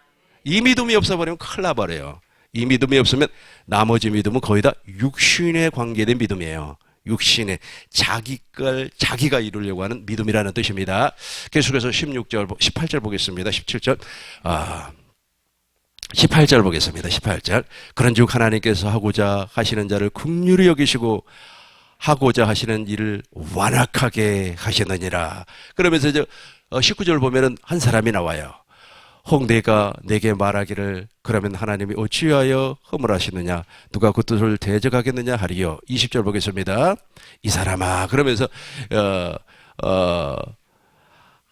이 믿음이 없어버리면 큰일 나버려요. 이 믿음이 없으면 나머지 믿음은 거의 다 육신에 관계된 믿음이에요. 육신에 자기가 이루려고 하는 믿음이라는 뜻입니다. 계속해서 18절 보겠습니다. 18절 보겠습니다. 18절. 그런즉 하나님께서 하고자 하시는 자를 긍휼히 여기시고 하고자 하시는 일을 완악하게 하시느니라. 그러면서 이제 19절 보면은 한 사람이 나와요. 혹 내가 내게 말하기를 그러면 하나님이 어찌하여 허물하시느냐, 누가 그 뜻을 대적하겠느냐 하리요. 20절 보겠습니다. 이 사람아, 그러면서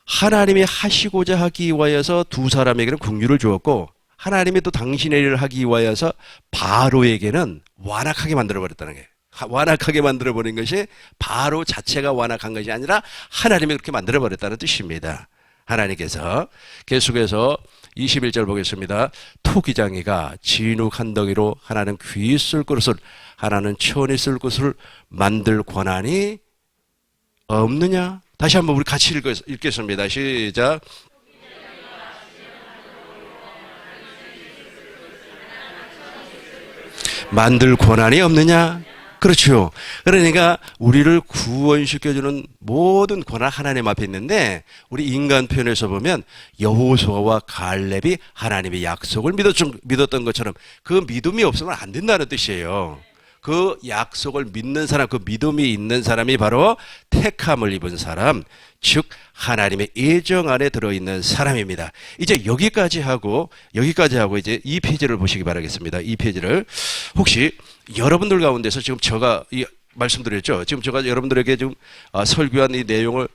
하나님이 하시고자 하기 위하여서 두 사람에게는 긍휼을 주었고 하나님이 또 당신의 일을 하기 위하여서 바로에게는 완악하게 만들어버렸다는 거예요. 완악하게 만들어버린 것이 바로 자체가 완악한 것이 아니라 하나님이 그렇게 만들어버렸다는 뜻입니다. 하나님께서 계속해서 21절 보겠습니다. 토기장이가 진흙 한 덩이로 하나는 귀 쓸 그릇을 하나는 천이 쓸 그릇을 만들 권한이 없느냐? 다시 한번 우리 같이 읽겠습니다. 시작. 만들 권한이 없느냐? 그렇죠. 그러니까 우리를 구원시켜주는 모든 권한 하나님 앞에 있는데 우리 인간 편에서 보면 여호수아와 갈렙이 하나님의 약속을 믿었던 것처럼 그 믿음이 없으면 안 된다는 뜻이에요. 그 약속을 믿는 사람, 그 믿음이 있는 사람이 바로 택함을 입은 사람, 즉 하나님의 예정 안에 들어있는 사람입니다. 이제 여기까지 하고 이제 이 페이지를 보시기 바라겠습니다. 이 페이지를 혹시 여러분들 가운데서 지금 제가 말씀드렸죠. 지금 제가 여러분들에게 지금 설교한 이 내용을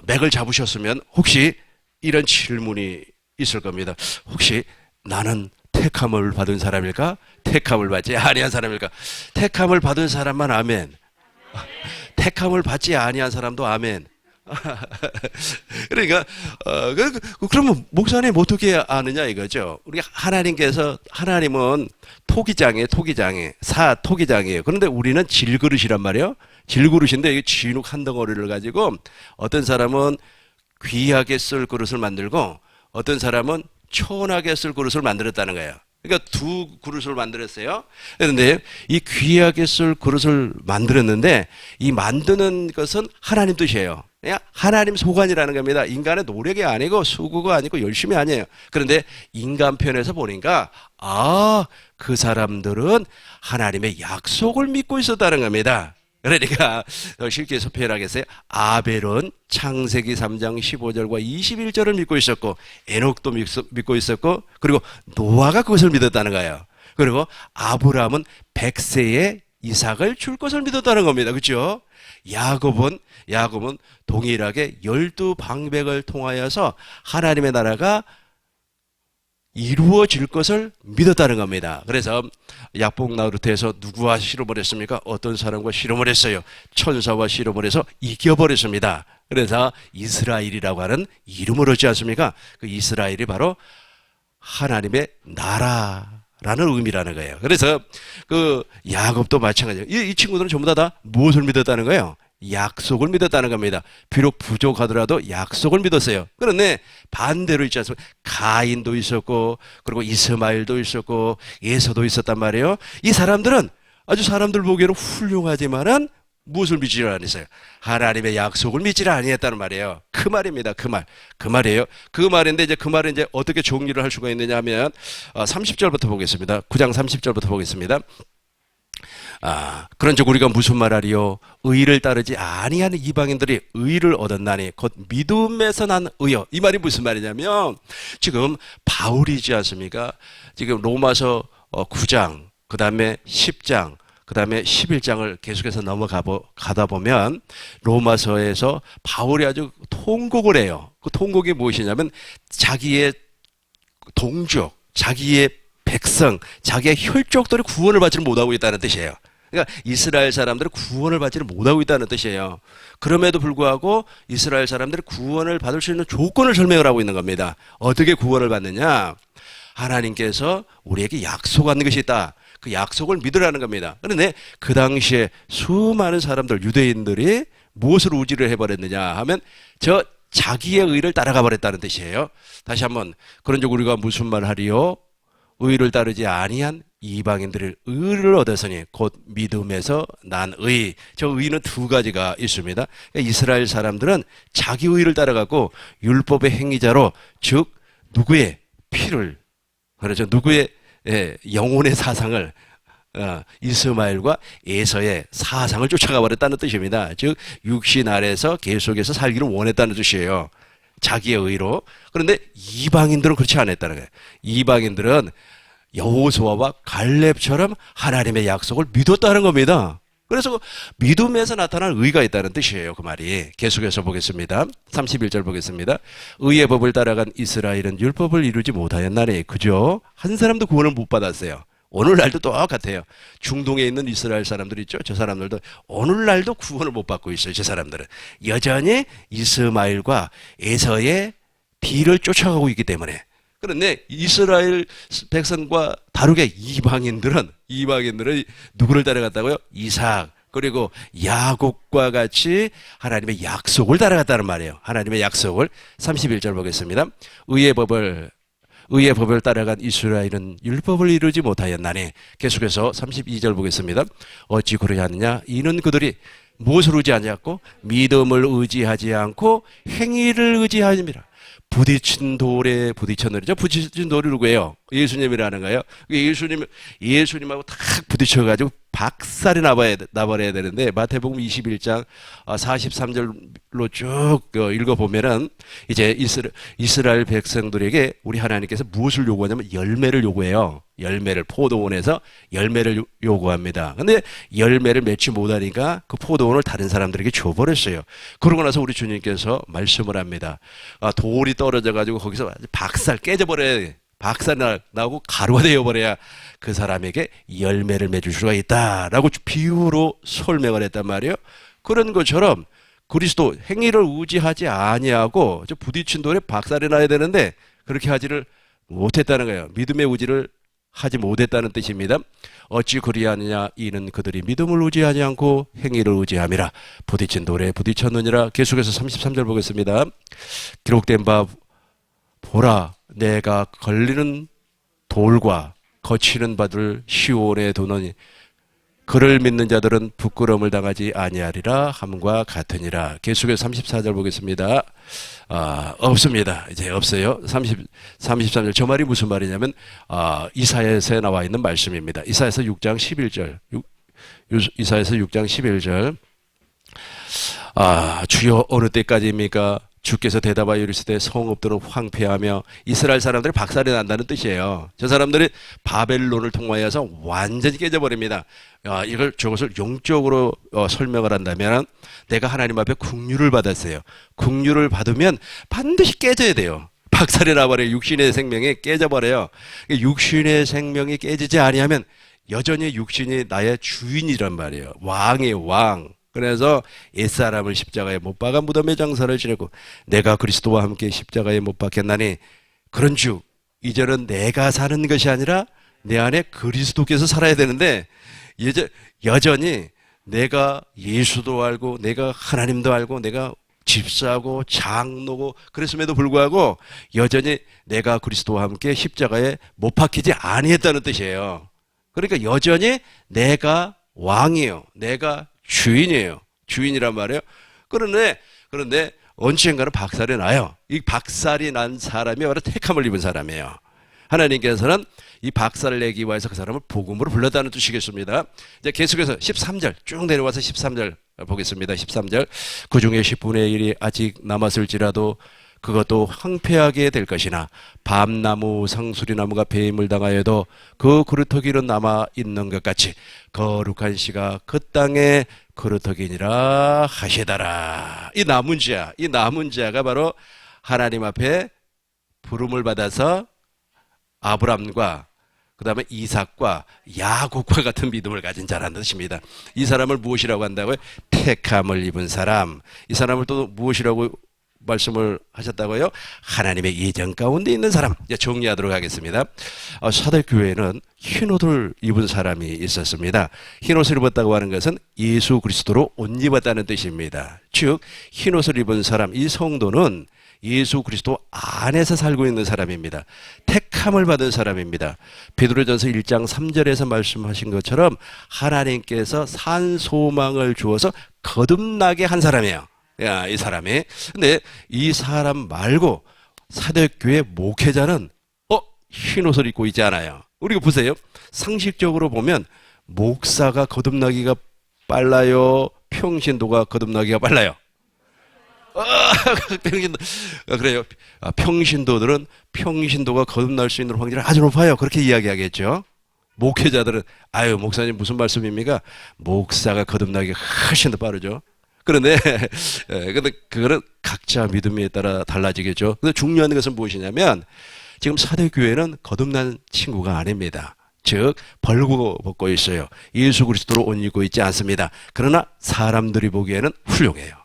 맥을 잡으셨으면 혹시 이런 질문이 있을 겁니다. 혹시 나는 택함을 받은 사람일까? 택함을 받지 아니한 사람일까? 택함을 받은 사람만 아멘. 택함을 받지 아니한 사람도 아멘. 그러니까 그러면 목사님 어떻게 아느냐 이거죠. 우리 하나님은 토기장이에요. 그런데 우리는 질그릇이란 말이에요. 질그릇인데 진흙 한 덩어리를 가지고 어떤 사람은 귀하게 쓸 그릇을 만들고 어떤 사람은 천하게 쓸 그릇을 만들었다는 거예요. 그러니까 두 그릇을 만들었어요. 그런데 이 귀하게 쓸 그릇을 만들었는데 이 만드는 것은 하나님 뜻이에요. 그냥 하나님 소관이라는 겁니다. 인간의 노력이 아니고 수고가 아니고 열심이 아니에요. 그런데 인간 편에서 보니까 그 사람들은 하나님의 약속을 믿고 있었다는 겁니다. 그러니까 쉽게 해서 표현하겠어요. 아벨은 창세기 3장 15절과 21절을 믿고 있었고 에녹도 믿고 있었고 그리고 노아가 그것을 믿었다는 거예요. 그리고 아브라함은 100세에 이삭을 줄 것을 믿었다는 겁니다. 그렇죠? 야곱은 동일하게 12방백을 통하여서 하나님의 나라가 이루어질 것을 믿었다는 겁니다. 그래서 약복나루트에서 누구와 씨름을 했습니까? 어떤 사람과 씨름을 했어요. 천사와 씨름을 해서 이겨버렸습니다. 그래서 이스라엘이라고 하는 이름을 얻지 않습니까? 그 이스라엘이 바로 하나님의 나라라는 의미라는 거예요. 그래서 그 야곱도 마찬가지예요. 이 친구들은 전부 다 무엇을 믿었다는 거예요? 약속을 믿었다는 겁니다. 비록 부족하더라도 약속을 믿었어요. 그런데 반대로 있지 않습니까? 가인도 있었고, 그리고 이스마엘도 있었고, 에서도 있었단 말이에요. 이 사람들은 아주 사람들 보기에는 훌륭하지만은 무엇을 믿지를 않았어요? 하나님의 약속을 믿지를 아니했다는 말이에요. 그 말입니다. 그 말이에요. 그 말인데 이제 그 말을 이제 어떻게 정리를 할 수가 있느냐 하면 30절부터 보겠습니다. 9장 30절부터 보겠습니다. 그런즉 우리가 무슨 말하리요? 의를 따르지 아니하는 이방인들이 의를 얻었나니 곧 믿음에서 난 의요. 이 말이 무슨 말이냐면 지금 바울이지 않습니까? 지금 로마서 9장, 그 다음에 10장, 그 다음에 11장을 계속해서 가다 보면 로마서에서 바울이 아주 통곡을 해요. 그 통곡이 무엇이냐면 자기의 동족, 자기의 백성, 자기의 혈족들이 구원을 받지를 못하고 있다는 뜻이에요. 그러니까 이스라엘 사람들은 구원을 받지를 못하고 있다는 뜻이에요. 그럼에도 불구하고 이스라엘 사람들이 구원을 받을 수 있는 조건을 설명을 하고 있는 겁니다. 어떻게 구원을 받느냐? 하나님께서 우리에게 약속한 것이 있다. 그 약속을 믿으라는 겁니다. 그런데 그 당시에 수많은 사람들, 유대인들이 무엇을 의지를 해버렸느냐 하면 자기의 의를 따라가 버렸다는 뜻이에요. 다시 한번, 그런즉 우리가 무슨 말 하리요? 의를 따르지 아니한 이방인들의 의를 얻었으니 곧 믿음에서 난 의. 저 의는 두 가지가 있습니다. 그러니까 이스라엘 사람들은 자기 의를 따라가고 율법의 행위자로, 즉 누구의 피를, 그렇죠, 누구의 영혼의 사상을, 이스마엘과 에서의 사상을 쫓아가 버렸다는 뜻입니다. 즉 육신 아래에서 계속해서 살기를 원했다는 뜻이에요. 자기의 의로. 그런데 이방인들은 그렇지 않았다는 거예요. 이방인들은 여호수아와 갈렙처럼 하나님의 약속을 믿었다는 겁니다. 그래서 믿음에서 나타난 의가 있다는 뜻이에요. 그 말이. 계속해서 보겠습니다. 31절 보겠습니다. 의의 법을 따라간 이스라엘은 율법을 이루지 못하였나니. 그죠? 한 사람도 구원을 못 받았어요. 오늘날도 똑같아요. 중동에 있는 이스라엘 사람들 있죠? 저 사람들도 오늘날도 구원을 못 받고 있어요. 저 사람들은 여전히 이스마엘과 에서의 비를 쫓아가고 있기 때문에. 그런데 이스라엘 백성과 다르게 이방인들은 누구를 따라갔다고요? 이삭, 그리고 야곱과 같이 하나님의 약속을 따라갔다는 말이에요. 하나님의 약속을. 31절 보겠습니다. 의의 법을 따라간 이스라엘은 율법을 이루지 못하였나니. 계속해서 32절 보겠습니다. 어찌 그러하느냐? 이는 그들이 무엇을 의지하지 않고 믿음을 의지하지 않고 행위를 의지하니라. 부딪힌 돌에 부딪혔느니죠. 부딪힌 돌이 누구예요? 예수님이라는 거예요. 예수님하고 탁 부딪혀가지고 박살이 나버려야 되는데 마태복음 21장 43절로 쭉 읽어보면은 이제 이스라엘 백성들에게 우리 하나님께서 무엇을 요구하냐면 열매를 요구해요. 포도원에서 열매를 요구합니다. 근데 열매를 맺지 못하니까 그 포도원을 다른 사람들에게 줘버렸어요. 그러고 나서 우리 주님께서 말씀을 합니다. 돌이 떨어져가지고 거기서 깨져버려야 돼. 박살 나고 가루가 되어버려야 그 사람에게 열매를 맺을 수가 있다라고 비유로 설명을 했단 말이에요. 그런 것처럼 그리스도 행위를 의지하지 아니하고 부딪힌 돌에 박살이 나야 되는데 그렇게 하지를 못했다는 거예요. 믿음의 의지를 하지 못했다는 뜻입니다. 어찌 그리하느냐? 이는 그들이 믿음을 의지하지 않고 행위를 의지함이라. 부딪힌 돌에 부딪혔느니라. 계속해서 33절 보겠습니다. 기록된 바 보라, 내가 걸리는 돌과 거치는 바들 시온에 두노니 그를 믿는 자들은 부끄러움을 당하지 아니하리라 함과 같으니라. 계속해서 34절 보겠습니다. 없습니다. 이제 없어요. 33절. 저 말이 무슨 말이냐면 이사야서에 나와 있는 말씀입니다. 이사야서 6장 11절. 이사야서 6장 11절. 주여 어느 때까지입니까? 주께서 대답하여 이르시되 성읍들은 황폐하며 이스라엘 사람들이 박살이 난다는 뜻이에요. 저 사람들이 바벨론을 통하여서 완전히 깨져버립니다. 저것을 용적으로 설명을 한다면 내가 하나님 앞에 긍휼을 받았어요. 긍휼을 받으면 반드시 깨져야 돼요. 박살이 나버려요. 육신의 생명이 깨져버려요. 육신의 생명이 깨지지 아니하면 여전히 육신이 나의 주인이란 말이에요. 왕이에요, 왕. 그래서 옛사람을 십자가에 못 박아 무덤에 장사를 지내고 내가 그리스도와 함께 십자가에 못 박혔나니 그런즉 이제는 내가 사는 것이 아니라 내 안에 그리스도께서 살아야 되는데 여전히 내가 예수도 알고 내가 하나님도 알고 내가 집사고 장로고 그랬음에도 불구하고 여전히 내가 그리스도와 함께 십자가에 못 박히지 아니했다는 뜻이에요. 그러니까 여전히 내가 왕이에요. 내가 주인이에요. 주인이란 말이에요. 그런데 언젠가는 박살이 나요. 이 박살이 난 사람이 바로 택함을 입은 사람이에요. 하나님께서는 이 박살을 내기 위해서 그 사람을 복음으로 불렀다는 뜻이겠습니다. 이제 계속해서 13절 쭉 내려와서 13절 보겠습니다. 13절 그 중에 10분의 1이 아직 남았을지라도 그것도 황폐하게 될 것이나 밤나무 상수리나무가 배임을 당하여도 그 그루터기는 남아있는 것 같이 거룩한 씨가 그 땅에 그루터기니라 하시더라. 이 남은 자가 바로 하나님 앞에 부름을 받아서 아브람과 그 다음에 이삭과 야곱과 같은 믿음을 가진 자라는 뜻입니다. 이 사람을 무엇이라고 한다고요? 택함을 입은 사람. 이 사람을 또 무엇이라고 말씀을 하셨다고요? 하나님의 예정 가운데 있는 사람. 이제 정리하도록 하겠습니다. 사대교회에는 흰옷을 입은 사람이 있었습니다. 흰옷을 입었다고 하는 것은 예수 그리스도로 옷 입었다는 뜻입니다. 즉 흰옷을 입은 사람, 이 성도는 예수 그리스도 안에서 살고 있는 사람입니다. 택함을 받은 사람입니다. 베드로전서 1장 3절에서 말씀하신 것처럼 하나님께서 산 소망을 주어서 거듭나게 한 사람이에요. 이 사람이. 근데 이 사람 말고 사대교회 목회자는 흰옷을 입고 있지 않아요. 우리가 보세요. 상식적으로 보면 목사가 거듭나기가 빨라요? 평신도가 거듭나기가 빨라요? 그래요. 평신도들은 평신도가 거듭날 수 있는 확률이 아주 높아요. 그렇게 이야기하겠죠. 목회자들은 목사님 무슨 말씀입니까? 목사가 거듭나기가 훨씬 더 빠르죠. 그런데 그거는 각자 믿음에 따라 달라지겠죠. 근데 중요한 것은 무엇이냐면 지금 사대교회는 거듭난 친구가 아닙니다. 즉 벌거벗고 있어요. 예수 그리스도로 옷 입고 있지 않습니다. 그러나 사람들이 보기에는 훌륭해요.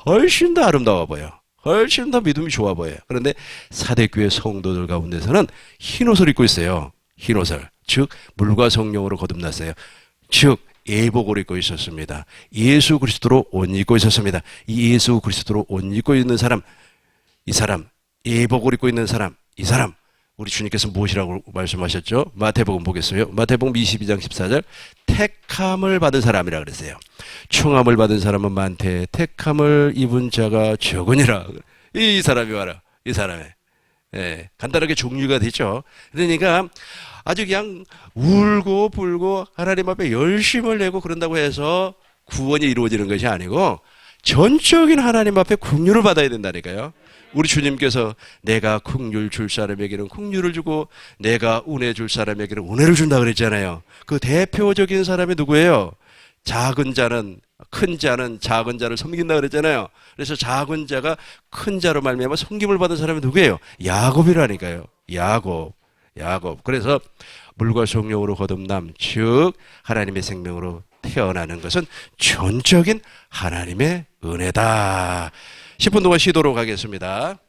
훨씬 더 아름다워 보여. 훨씬 더 믿음이 좋아 보여요. 그런데 사대교회 성도들 가운데서는 흰옷을 입고 있어요. 흰옷을. 즉 물과 성령으로 거듭났어요. 즉 예복을 입고 있었습니다. 예수 그리스도로 옷 입고 있었습니다. 이 예수 그리스도로 옷 입고 있는 사람, 이 사람, 예복을 입고 있는 사람, 이 사람, 우리 주님께서 무엇이라고 말씀하셨죠? 마태복음 보겠어요. 마태복음 22장 14절 택함을 받은 사람이라 그랬어요. 청함을 받은 사람은 많되 택함을 입은 자가 적으니라. 이 사람이 바로 이 사람의 간단하게 종류가 되죠. 그러니까 아주 그냥 울고 불고 하나님 앞에 열심을 내고 그런다고 해서 구원이 이루어지는 것이 아니고 전적인 하나님 앞에 긍휼을 받아야 된다니까요. 우리 주님께서 내가 긍휼 줄 사람에게는 긍휼을 주고 내가 은혜 줄 사람에게는 은혜를 준다 그랬잖아요. 그 대표적인 사람이 누구예요? 작은 자는 큰 자는 작은 자를 섬긴다 그랬잖아요. 그래서 작은 자가 큰 자로 말미암아 섬김을 받은 사람이 누구예요? 야곱이라니까요. 야곱. 그래서 물과 성령으로 거듭남, 즉 하나님의 생명으로 태어나는 것은 전적인 하나님의 은혜다. 10분 동안 쉬도록 하겠습니다.